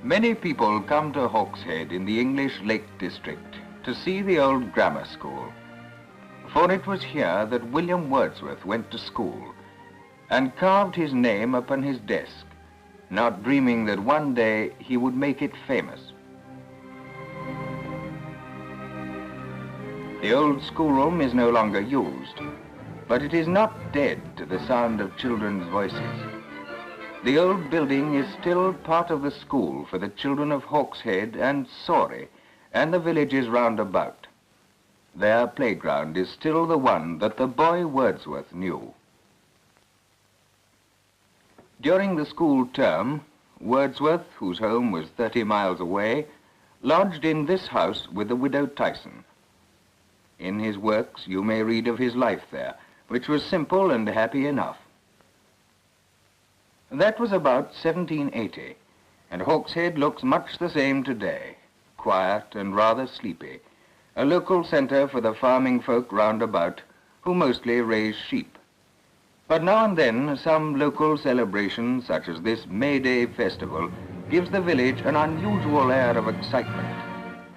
Many people come to Hawkshead in the English Lake District to see the old grammar school, for it was here that William Wordsworth went to school and carved his name upon his desk, not dreaming that one day he would make it famous. The old schoolroom is no longer used, but it is not dead to the sound of children's voices. The old building is still part of the school for the children of Hawkshead and Sorey and the villages round about. Their playground is still the one that the boy Wordsworth knew. During the school term, Wordsworth, whose home was 30 miles away, lodged in this house with the widow Tyson. In his works you may read of his life there, which was simple and happy enough. That was about 1780, and Hawkshead looks much the same today, quiet and rather sleepy, a local centre for the farming folk round about, who mostly raise sheep. But now and then some local celebration, such as this May Day festival, gives the village an unusual air of excitement.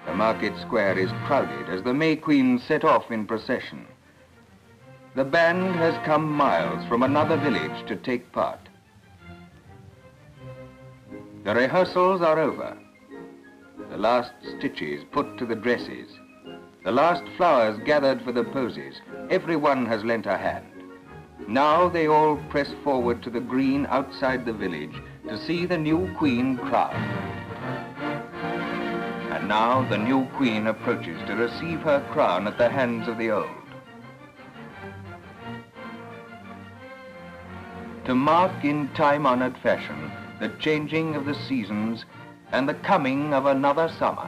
The market square is crowded as the May Queen set off in procession. The band has come miles from another village to take part. The rehearsals are over. The last stitches put to the dresses. The last flowers gathered for the posies. Everyone has lent a hand. Now they all press forward to the green outside the village to see the new queen crowned. And now the new queen approaches to receive her crown at the hands of the old. To mark in time-honored fashion the changing of the seasons and the coming of another summer.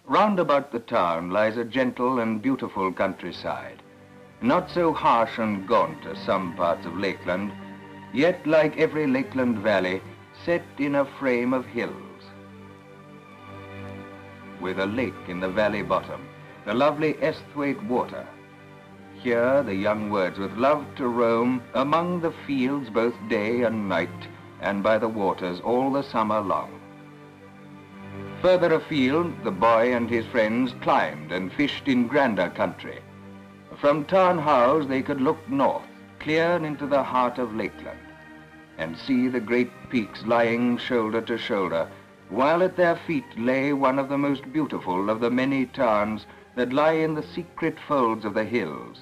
Round about the town lies a gentle and beautiful countryside, not so harsh and gaunt as some parts of Lakeland, yet like every Lakeland valley, set in a frame of hills. With a lake in the valley bottom, the lovely Esthwaite water. Here the young Wordsworth loved to roam among the fields both day and night, and by the waters all the summer long. Further afield, the boy and his friends climbed and fished in grander country. From Tarn House they could look north, clear into the heart of Lakeland, and see the great peaks lying shoulder to shoulder, while at their feet lay one of the most beautiful of the many tarns that lie in the secret folds of the hills.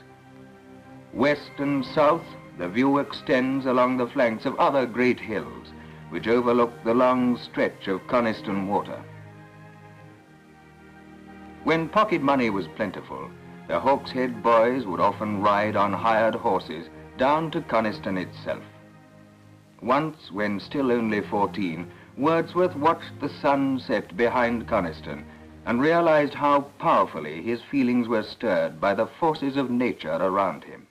West and south, the view extends along the flanks of other great hills, which overlook the long stretch of Coniston Water. When pocket money was plentiful, the Hawkshead boys would often ride on hired horses down to Coniston itself. Once, when still only 14, Wordsworth watched the sun set behind Coniston and realized how powerfully his feelings were stirred by the forces of nature around him.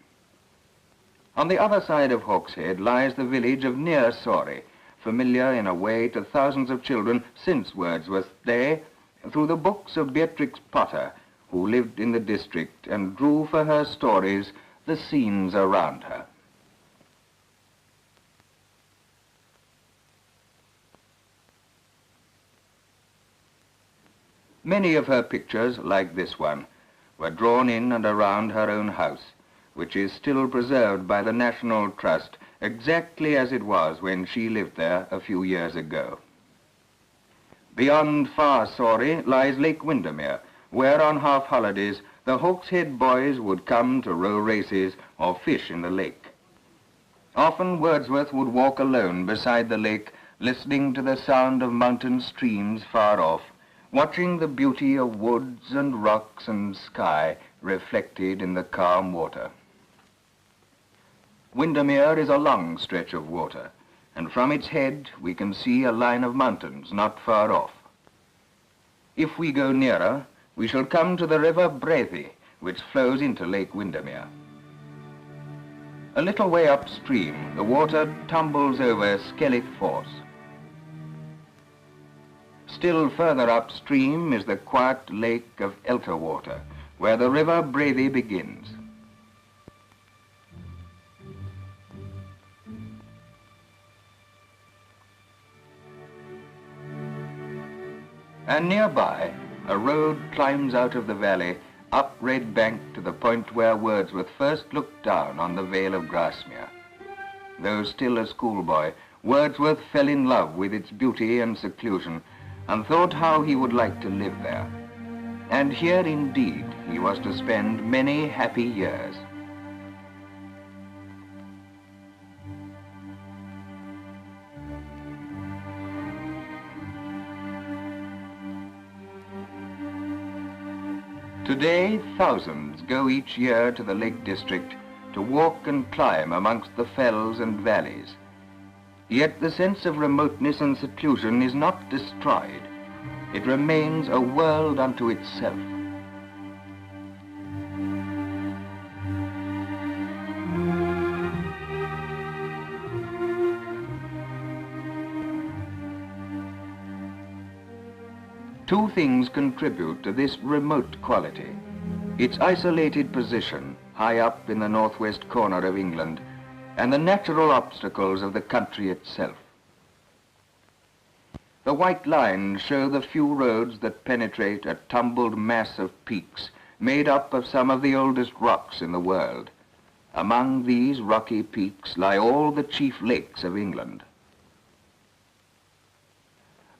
On the other side of Hawkshead lies the village of Near Sorey, familiar in a way to thousands of children since Wordsworth's day, through the books of Beatrix Potter, who lived in the district and drew for her stories the scenes around her. Many of her pictures, like this one, were drawn in and around her own house, which is still preserved by the National Trust exactly as it was when she lived there a few years ago. Beyond far Sorey lies Lake Windermere, where on half-holidays the Hawkshead boys would come to row races or fish in the lake. Often Wordsworth would walk alone beside the lake, listening to the sound of mountain streams far off, watching the beauty of woods and rocks and sky reflected in the calm water. Windermere is a long stretch of water, and from its head we can see a line of mountains not far off. If we go nearer, we shall come to the river Brathy, which flows into Lake Windermere. A little way upstream, the water tumbles over Skellig Force. Still further upstream is the quiet lake of Elterwater, where the river Brathy begins. And nearby, a road climbs out of the valley, up Red Bank to the point where Wordsworth first looked down on the Vale of Grasmere. Though still a schoolboy, Wordsworth fell in love with its beauty and seclusion, and thought how he would like to live there. And here indeed he was to spend many happy years. Today, thousands go each year to the Lake District to walk and climb amongst the fells and valleys. Yet the sense of remoteness and seclusion is not destroyed. It remains a world unto itself. Two things contribute to this remote quality: its isolated position high up in the northwest corner of England, and the natural obstacles of the country itself. The white lines show the few roads that penetrate a tumbled mass of peaks made up of some of the oldest rocks in the world. Among these rocky peaks lie all the chief lakes of England.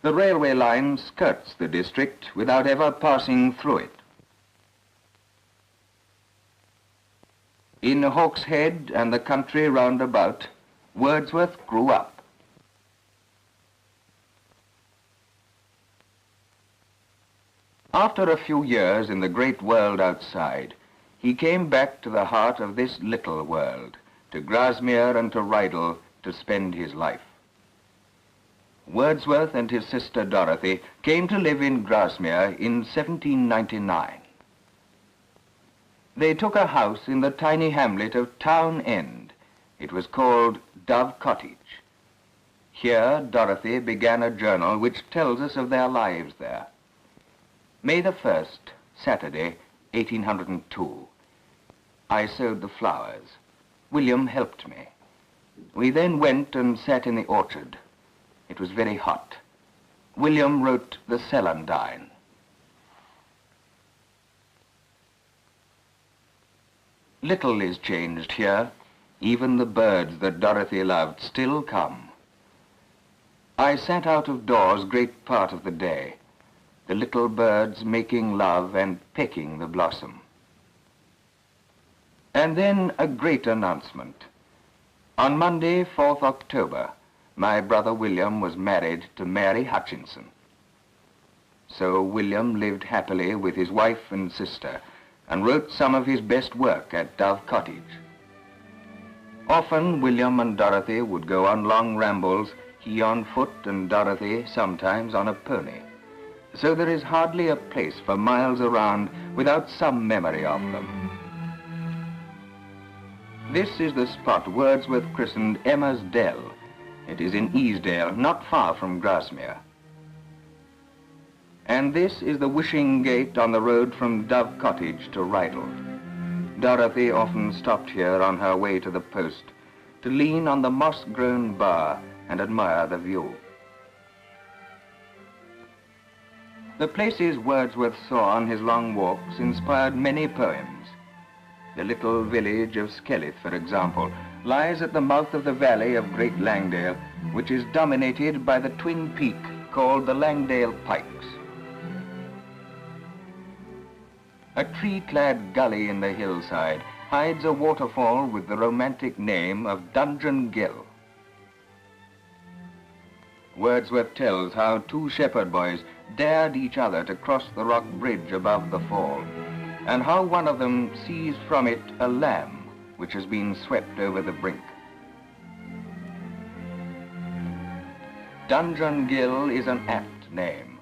The railway line skirts the district without ever passing through it. In Hawkshead and the country round about, Wordsworth grew up. After a few years in the great world outside, he came back to the heart of this little world, to Grasmere and to Rydal, to spend his life. Wordsworth and his sister Dorothy came to live in Grasmere in 1799. They took a house in the tiny hamlet of Town End. It was called Dove Cottage. Here Dorothy began a journal which tells us of their lives there. May the 1st, Saturday, 1802. I sowed the flowers. William helped me. We then went and sat in the orchard. It was very hot. William wrote the Celandine. Little is changed here. Even the birds that Dorothy loved still come. I sat out of doors great part of the day, the little birds making love and pecking the blossom. And then a great announcement. On Monday, 4th October, my brother William was married to Mary Hutchinson. So William lived happily with his wife and sister and wrote some of his best work at Dove Cottage. Often William and Dorothy would go on long rambles, he on foot and Dorothy sometimes on a pony. So there is hardly a place for miles around without some memory of them. This is the spot Wordsworth christened Emma's Dell. It is in Easdale, not far from Grasmere. And this is the Wishing Gate on the road from Dove Cottage to Rydal. Dorothy often stopped here on her way to the post to lean on the moss-grown bar and admire the view. The places Wordsworth saw on his long walks inspired many poems. The little village of Skeleth, for example, lies at the mouth of the valley of Great Langdale, which is dominated by the twin peak called the Langdale Pikes. A tree-clad gully in the hillside hides a waterfall with the romantic name of Dungeon Gill. Wordsworth tells how two shepherd boys dared each other to cross the rock bridge above the fall, and how one of them sees from it a lamb which has been swept over the brink. Dungeon Gill is an apt name,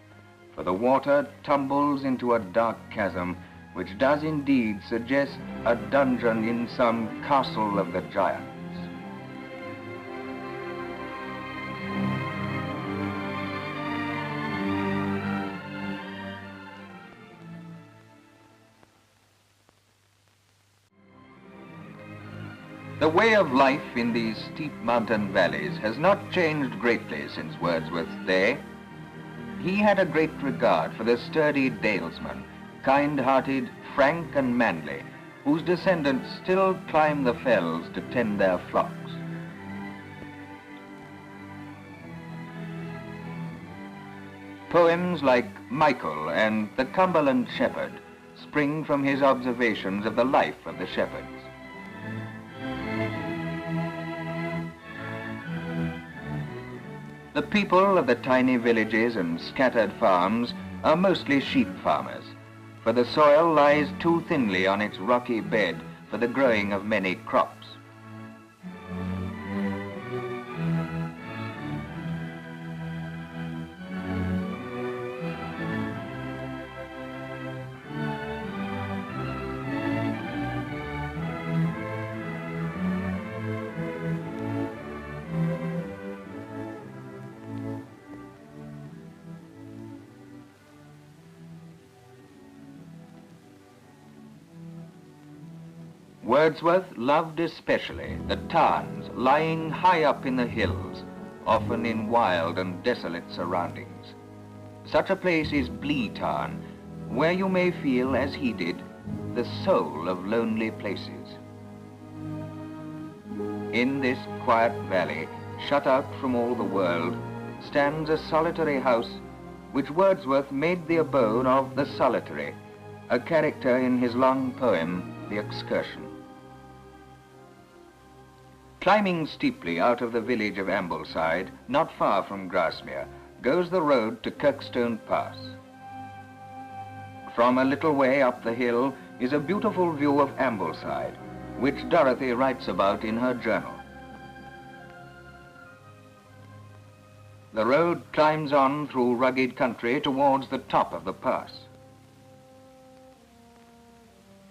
for the water tumbles into a dark chasm which does indeed suggest a dungeon in some castle of the giants. The way of life in these steep mountain valleys has not changed greatly since Wordsworth's day. He had a great regard for the sturdy dalesmen, kind-hearted, frank and manly, whose descendants still climb the fells to tend their flocks. Poems like Michael and The Cumberland Shepherd spring from his observations of the life of the shepherds. The people of the tiny villages and scattered farms are mostly sheep farmers, for the soil lies too thinly on its rocky bed for the growing of many crops. Wordsworth loved especially the tarns lying high up in the hills, often in wild and desolate surroundings. Such a place is Blee Tarn, where you may feel, as he did, the soul of lonely places. In this quiet valley, shut out from all the world, stands a solitary house which Wordsworth made the abode of the solitary, a character in his long poem, The Excursion. Climbing steeply out of the village of Ambleside, not far from Grasmere, goes the road to Kirkstone Pass. From a little way up the hill is a beautiful view of Ambleside, which Dorothy writes about in her journal. The road climbs on through rugged country towards the top of the pass.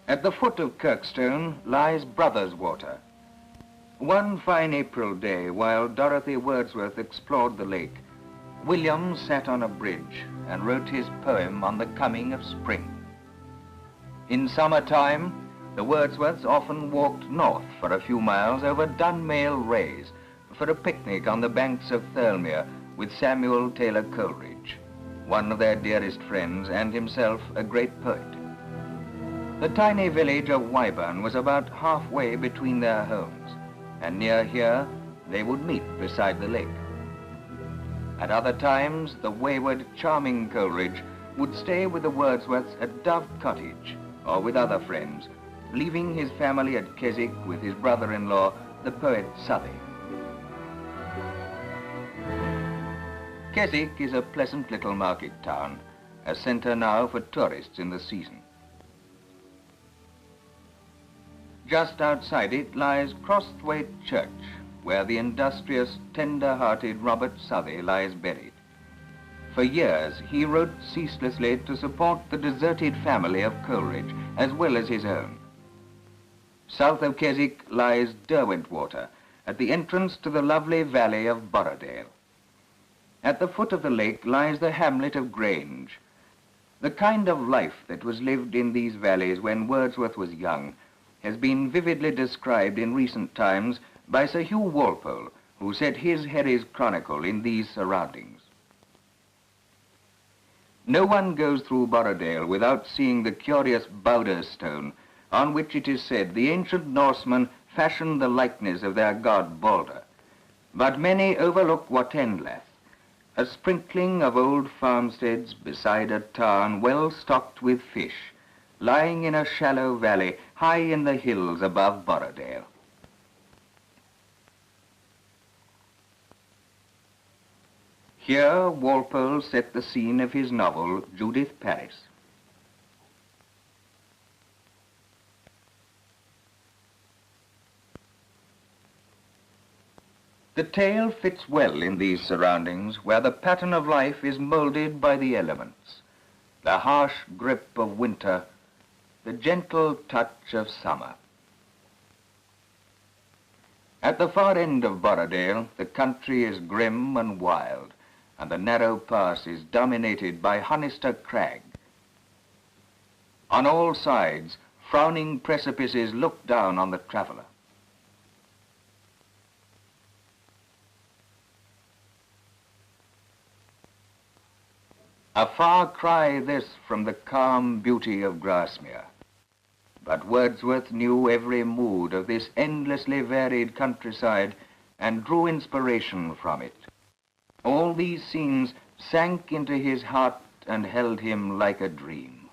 At the foot of Kirkstone lies Brothers Water. One fine April day, while Dorothy Wordsworth explored the lake, William sat on a bridge and wrote his poem on the coming of spring. In summertime, the Wordsworths often walked north for a few miles over Dunmail Raise for a picnic on the banks of Thirlmere with Samuel Taylor Coleridge, one of their dearest friends and himself a great poet. The tiny village of Wyburn was about halfway between their homes, and near here they would meet beside the lake. At other times, the wayward, charming Coleridge would stay with the Wordsworths at Dove Cottage or with other friends, leaving his family at Keswick with his brother-in-law, the poet Southey. Keswick is a pleasant little market town, a centre now for tourists in the season. Just outside it lies Crosthwaite Church, where the industrious, tender-hearted Robert Southey lies buried. For years, he wrote ceaselessly to support the deserted family of Coleridge, as well as his own. South of Keswick lies Derwentwater, at the entrance to the lovely valley of Borrowdale. At the foot of the lake lies the hamlet of Grange. The kind of life that was lived in these valleys when Wordsworth was young has been vividly described in recent times by Sir Hugh Walpole, who set his Harry's Chronicle in these surroundings. No one goes through Borrowdale without seeing the curious Bowder stone, on which it is said the ancient Norsemen fashioned the likeness of their god Balder. But many overlook Watendlath, a sprinkling of old farmsteads beside a tarn well stocked with fish, lying in a shallow valley high in the hills above Borrowdale. Here Walpole set the scene of his novel, Judith Paris. The tale fits well in these surroundings where the pattern of life is moulded by the elements, the harsh grip of winter, the gentle touch of summer. At the far end of Borrowdale, the country is grim and wild, and the narrow pass is dominated by Honister Crag. On all sides, frowning precipices look down on the traveller. A far cry this from the calm beauty of Grasmere. But Wordsworth knew every mood of this endlessly varied countryside and drew inspiration from it. All these scenes sank into his heart and held him like a dream.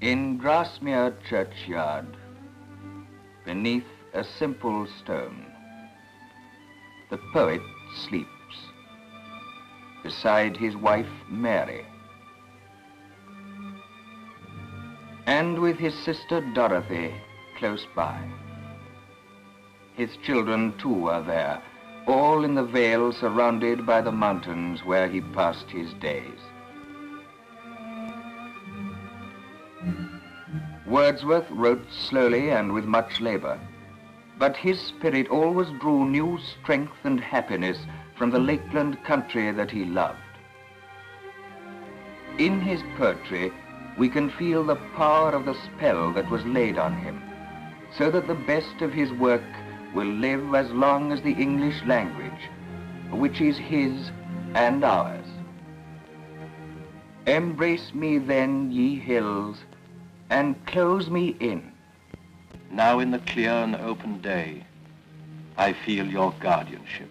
In Grasmere churchyard, beneath a simple stone, the poet sleeps beside his wife Mary, and with his sister Dorothy close by. His children too are there, all in the vale surrounded by the mountains where he passed his days. Wordsworth wrote slowly and with much labor, but his spirit always drew new strength and happiness from the lakeland country that he loved. In his poetry, we can feel the power of the spell that was laid on him, so that the best of his work will live as long as the English language, which is his and ours. Embrace me then, ye hills, and close me in. Now in the clear and open day, I feel your guardianship.